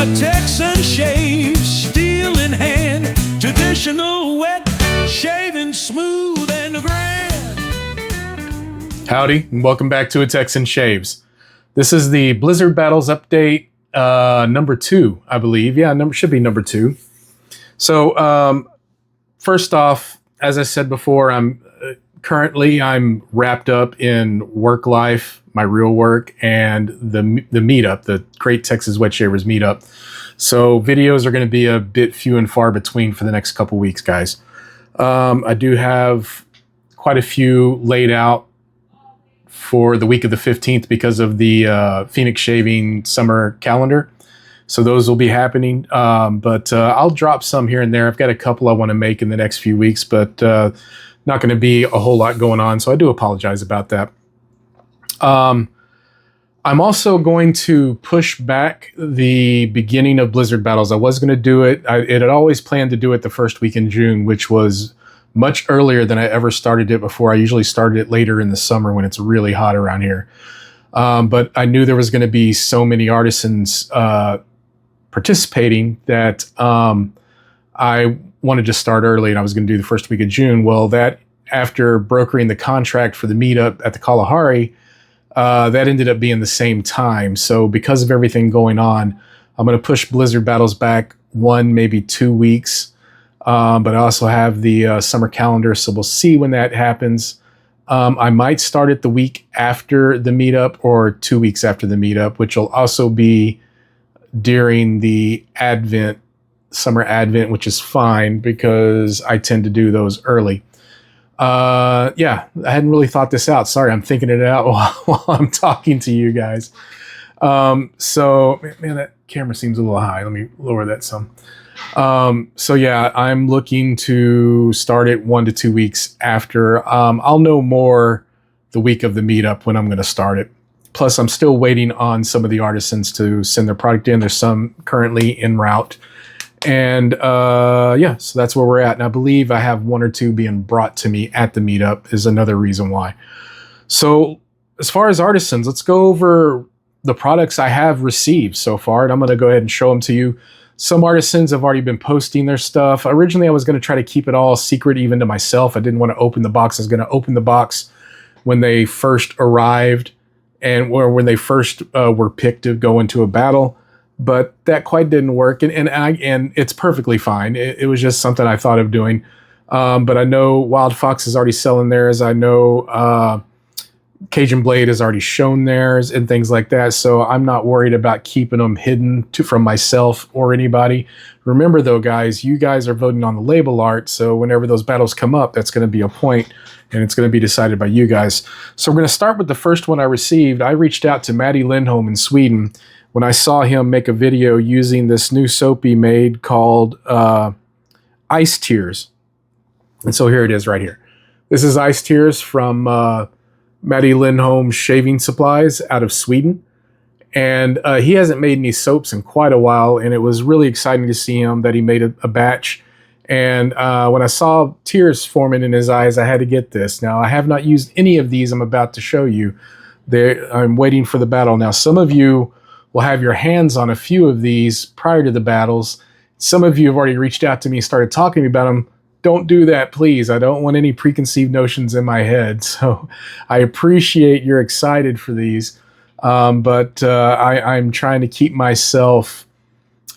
a Texan shave, steel in hand, traditional wet, shaving smooth and grand. Howdy, and welcome back to A Texan Shaves. This is the Blizzard Battles update number 2, I believe. Yeah, should be number 2. So, first off, as I said before, I'm wrapped up in work life, my real work, and the meetup, the Great Texas Wet Shavers meetup. So videos are going to be a bit few and far between for the next couple weeks, guys. I do have quite a few laid out for the week of the 15th because of the Phoenix Shaving summer calendar. So those will be happening. But I'll drop some here and there. I've got a couple I want to make in the next few weeks, but not going to be a whole lot going on. So I do apologize about that. I'm also going to push back the beginning of Blizzard Battles. I was going to do it. I had always planned to do it the first week in June, which was much earlier than I ever started it before. I usually started it later in the summer when it's really hot around here. But I knew there was going to be so many artisans participating that I wanted to start early, and I was going to do the first week of June. Well, that after brokering the contract for the meetup at the Kalahari, that ended up being the same time. So because of everything going on, I'm going to push Blizzard Battles back 1, maybe 2 weeks. But I also have the summer calendar, so we'll see when that happens. I might start it the week after the meetup or 2 weeks after the meetup, which will also be during the summer Advent, which is fine because I tend to do those early. Yeah, I hadn't really thought this out. Sorry, I'm thinking it out while I'm talking to you guys. So, man, that camera seems a little high. Let me lower that some. So yeah, I'm looking to start it 1 to 2 weeks after. I'll know more the week of the meetup when I'm going to start it. Plus, I'm still waiting on some of the artisans to send their product in. There's some currently en route. And yeah, so that's where we're at. And I believe I have 1 or 2 being brought to me at the meetup is another reason why. So as far as artisans, let's go over the products I have received so far. And I'm going to go ahead and show them to you. Some artisans have already been posting their stuff. Originally, I was going to try to keep it all secret, even to myself. I didn't want to open the box. I was going to open the box when they first arrived and when they first were picked to go into a battle. But that quite didn't work, and it's perfectly fine. It was just something I thought of doing. But I know Wild Fox is already selling theirs. I know Cajun Blade has already shown theirs and things like that. So I'm not worried about keeping them hidden from myself or anybody. Remember, though, guys, you guys are voting on the label art. So whenever those battles come up, that's going to be a point, and it's going to be decided by you guys. So we're going to start with the first one I received. I reached out to Matty Lindholm in Sweden when I saw him make a video using this new soap he made called Ice Tears. And so here it is right here. This is Ice Tears from Matty Lindholm Shaving Supplies out of Sweden. And he hasn't made any soaps in quite a while, and it was really exciting to see him that he made a batch. And when I saw tears forming in his eyes, I had to get this. Now, I have not used any of these I'm about to show you. I'm waiting for the battle. Now, some of you will have your hands on a few of these prior to the battles. Some of you have already reached out to me and started talking to me about them. Don't do that, please. I don't want any preconceived notions in my head. So I appreciate you're excited for these. But I'm trying to keep myself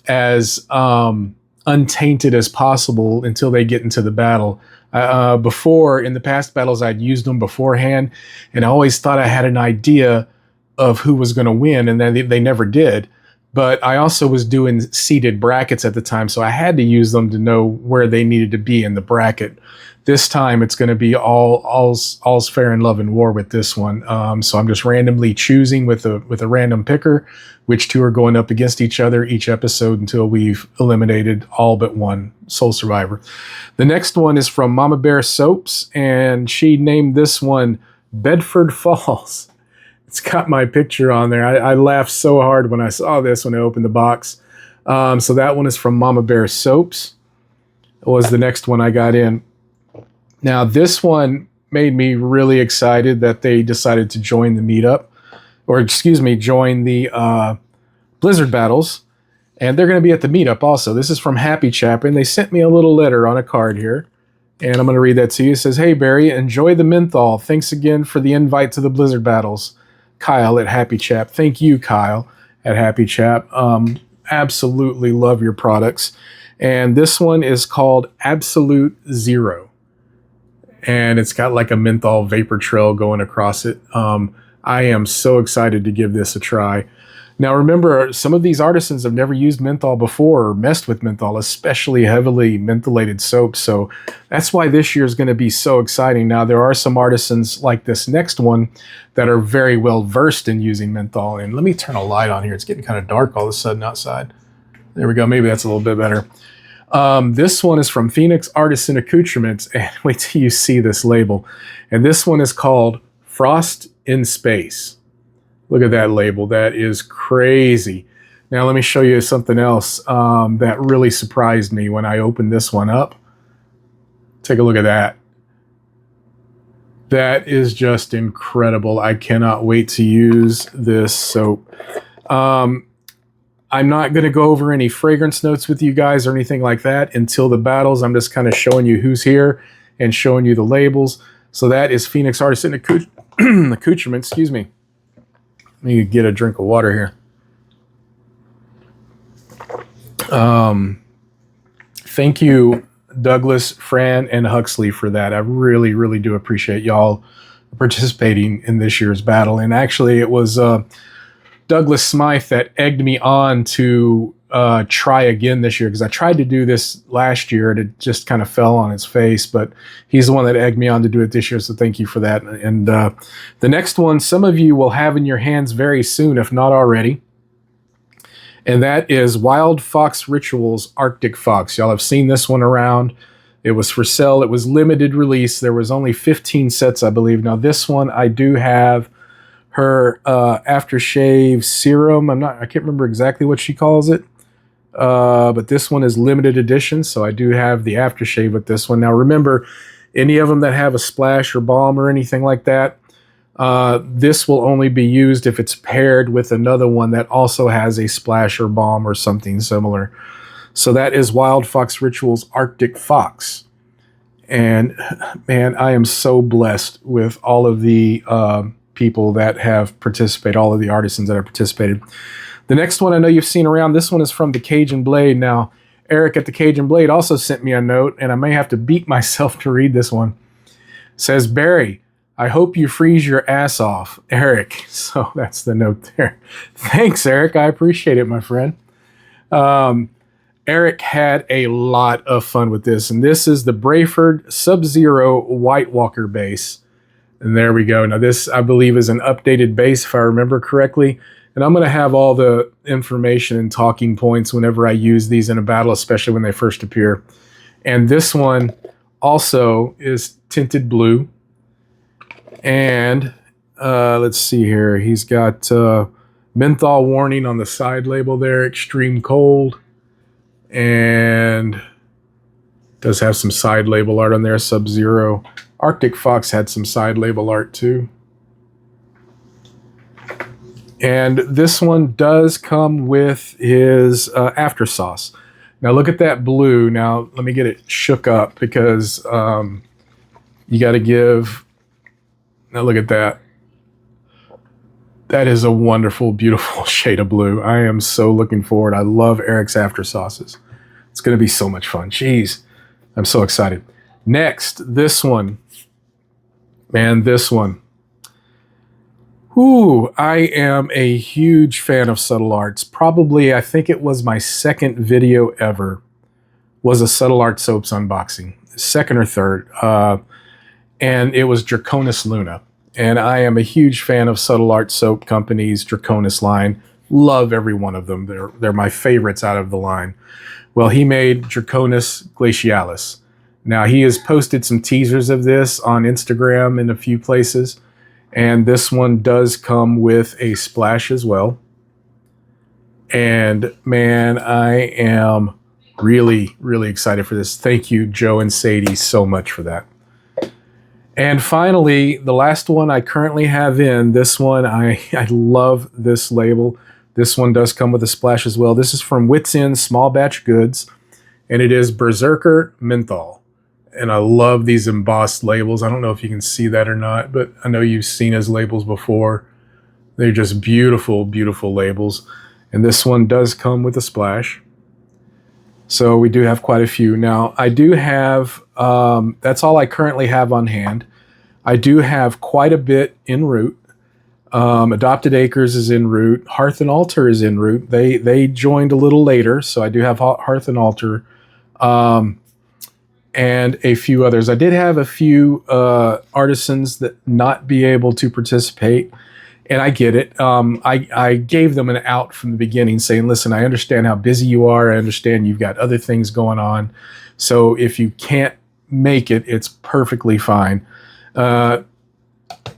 as untainted as possible until they get into the battle. Before, in the past battles, I'd used them beforehand, and I always thought I had an idea of who was going to win, and then they never did. But I also was doing seeded brackets at the time, so I had to use them to know where they needed to be in the bracket. This time, it's going to be all's fair in love and war with this one. So I'm just randomly choosing with a random picker which two are going up against each other each episode until we've eliminated all but one sole survivor. The next one is from Mama Bear Soaps, and she named this one Bedford Falls. It's got my picture on there. I laughed so hard when I saw this when I opened the box. So that one is from Mama Bear Soaps. It was the next one I got in. Now, this one made me really excited that they decided to join the meetup, or excuse me, join the Blizzard Battles. And they're going to be at the meetup also. This is from Happy Chap, and they sent me a little letter on a card here. And I'm going to read that to you. It says, "Hey, Barry, enjoy the menthol. Thanks again for the invite to the Blizzard battles. Kyle at Happy Chap." Thank you, Kyle at Happy Chap. Absolutely love your products. And this one is called Absolute Zero. And it's got like a menthol vapor trail going across it. I am so excited to give this a try. Now, remember, some of these artisans have never used menthol before or messed with menthol, especially heavily mentholated soaps. So that's why this year is going to be so exciting. Now, there are some artisans like this next one that are very well versed in using menthol. And let me turn a light on here. It's getting kind of dark all of a sudden outside. There we go. Maybe that's a little bit better. This one is from Phoenix Artisan Accoutrements. And wait till you see this label. And this one is called Frost in Space. Look at that label. That is crazy. Now let me show you something else that really surprised me when I opened this one up. Take a look at that. That is just incredible. I cannot wait to use this soap. I'm not going to go over any fragrance notes with you guys or anything like that until the battles. I'm just kind of showing you who's here and showing you the labels. So that is Phoenix Artisan Accoutrements. Excuse me. Let me get a drink of water here. Thank you, Douglas, Fran, and Huxley for that. I really, really do appreciate y'all participating in this year's battle. And actually, it was Douglas Smythe that egged me on to try again this year, because I tried to do this last year and it just kind of fell on its face, but he's the one that egged me on to do it this year, so thank you for that. And the next one, some of you will have in your hands very soon, if not already, and that is Wild Fox Rituals Arctic Fox. Y'all have seen this one around. It was for sale. It was limited release. There was only 15 sets, I believe. Now this one, I do have her aftershave serum. I can't remember exactly what she calls it. But this one is limited edition, so I do have the aftershave with this one. Now remember, any of them that have a splash or balm or anything like that, this will only be used if it's paired with another one that also has a splash or balm or something similar. So that is Wild Fox Rituals Arctic Fox. And man, I am so blessed with all of the people that have participated, all of the artisans that have participated. The next one I know you've seen around, this one is from the Cajun Blade. Now, Eric at the Cajun Blade also sent me a note, and I may have to beat myself to read this one. It says, "Barry, I hope you freeze your ass off, Eric." So that's the note there. Thanks, Eric. I appreciate it, my friend. Eric had a lot of fun with this, and this is the Brayford Sub-Zero White Walker base. And there we go. Now this, I believe, is an updated base, if I remember correctly. And I'm going to have all the information and talking points whenever I use these in a battle, especially when they first appear. And this one also is tinted blue. And let's see here. He's got menthol warning on the side label there, extreme cold. And does have some side label art on there, Sub-Zero. Arctic Fox had some side label art too. And this one does come with his after sauce. Now look at that blue. Now let me get it shook up, because you got to give. Now look at that. That is a wonderful, beautiful shade of blue. I am so looking forward. I love Eric's after sauces. It's going to be so much fun. Jeez, I'm so excited. Next, this one. Man, this one. Ooh, I am a huge fan of Subtle Arts. Probably, I think it was my second video ever, was a Subtle Art Soaps unboxing. Second or third. And it was Draconis Luna. And I am a huge fan of Subtle Art Soap Company's Draconis line. Love every one of them. They're my favorites out of the line. Well, he made Draconis Glacialis. Now, he has posted some teasers of this on Instagram in a few places. And this one does come with a splash as well. And man, I am really, really excited for this. Thank you, Joe and Sadie, so much for that. And finally, the last one I currently have in, this one, I love this label. This one does come with a splash as well. This is from Wits End Small Batch Goods, and it is Berserker Menthol. And I love these embossed labels. I don't know if you can see that or not, but I know you've seen his labels before. They're just beautiful, beautiful labels. And this one does come with a splash. So we do have quite a few. Now, I do have, that's all I currently have on hand. I do have quite a bit en route. Adopted Acres is en route. Hearth and Altar is en route. They joined a little later, so I do have Hearth and Altar. And a few others. I did have a few artisans that not be able to participate, and I get it. I gave them an out from the beginning saying, listen, I understand how busy you are. I understand you've got other things going on. So if you can't make it, it's perfectly fine.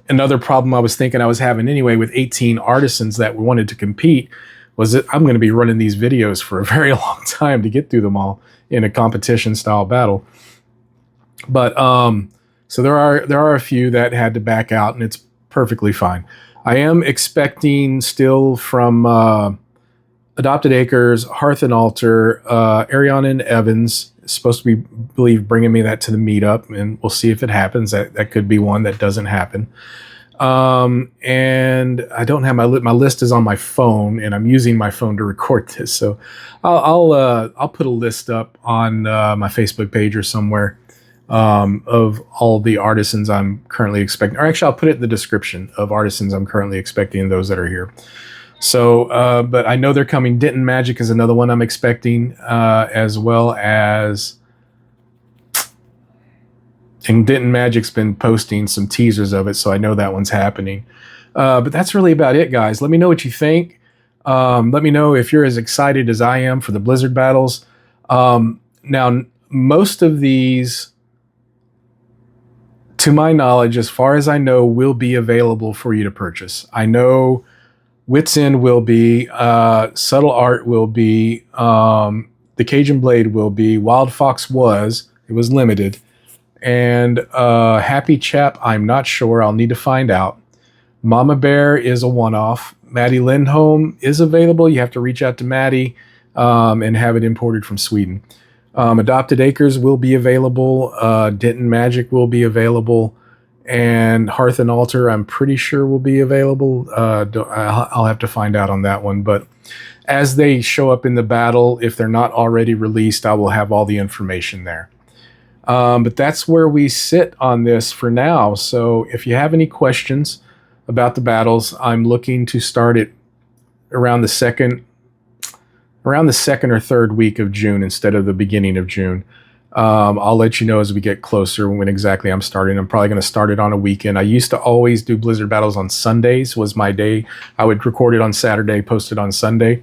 Another problem I was thinking I was having anyway with 18 artisans that wanted to compete was that I'm going to be running these videos for a very long time to get through them all in a competition style battle. But so there are a few that had to back out, and it's perfectly fine. I am expecting still from Adopted Acres, Hearth and Altar, Ariana Evans is supposed to be, believe, bringing me that to the meetup, and we'll see if it happens. That could be one that doesn't happen. And I don't have my list is on my phone, and I'm using my phone to record this. So I'll put a list up on my Facebook page or somewhere of all the artisans I'm currently expecting. Or actually, I'll put it in the description of artisans I'm currently expecting, those that are here. So, but I know they're coming. Denton Majik is another one I'm expecting, as well as... And Denton Majik's been posting some teasers of it, so I know that one's happening. But that's really about it, guys. Let me know what you think. Let me know if you're as excited as I am for the Blizzard battles. Now, most of these, to my knowledge, as far as I know, will be available for you to purchase. I know Wits End will be, Subtle Art will be, the Cajun Blade will be, Wild Fox was, it was limited. And Happy Chap, I'm not sure. I'll need to find out. Mama Bear is a one-off. Maddie Lindholm is available. You have to reach out to Maddie and have it imported from Sweden. Adopted Acres will be available. Denton Majik will be available. And Hearth and Altar, I'm pretty sure will be available. I'll have to find out on that one. But as they show up in the battle, if they're not already released, I will have all the information there. But that's where we sit on this for now. So if you have any questions about the battles, I'm looking to start it around the second or third week of June instead of the beginning of June. I'll let you know as we get closer when exactly I'm starting. I'm probably going to start it on a weekend. I used to always do Blizzard battles on Sundays was my day. I would record it on Saturday, post it on Sunday.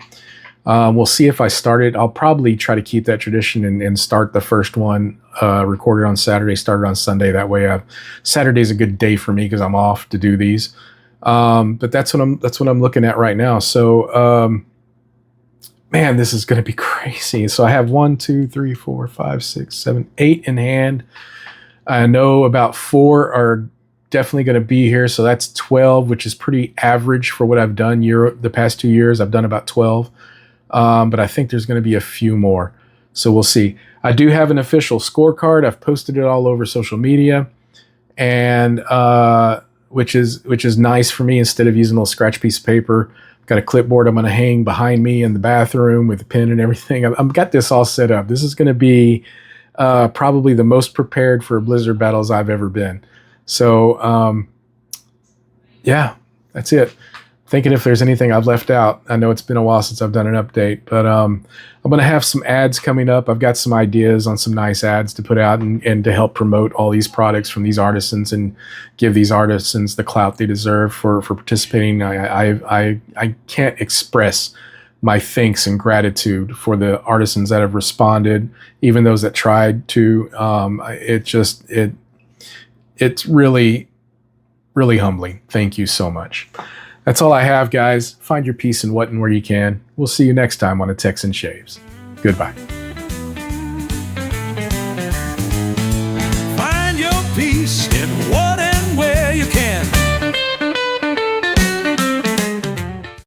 We'll see if I start it. I'll probably try to keep that tradition and start the first one, record it on Saturday, start it on Sunday. That way, Saturday's a good day for me because I'm off to do these. But that's what I'm looking at right now. So, man, this is going to be crazy. So I have 1, 2, 3, 4, 5, 6, 7, 8 in hand. I know about 4 are definitely going to be here. So that's 12, which is pretty average for what I've done the past 2 years. I've done about 12. But I think there's going to be a few more. So we'll see. I do have an official scorecard. I've posted it all over social media, and which is nice for me instead of using a little scratch piece of paper. I've got a clipboard I'm going to hang behind me in the bathroom with a pen and everything. I've got this all set up. This is going to be probably the most prepared for Blizzard battles I've ever been. So yeah, that's it. Thinking if there's anything I've left out. I know it's been a while since I've done an update, but I'm going to have some ads coming up. I've got some ideas on some nice ads to put out and to help promote all these products from these artisans and give these artisans the clout they deserve for participating. I can't express my thanks and gratitude for the artisans that have responded, even those that tried to. It's really, really humbling. Thank you so much. That's all I have, guys. Find your peace in what and where you can. We'll see you next time on A Texan Shaves. Goodbye.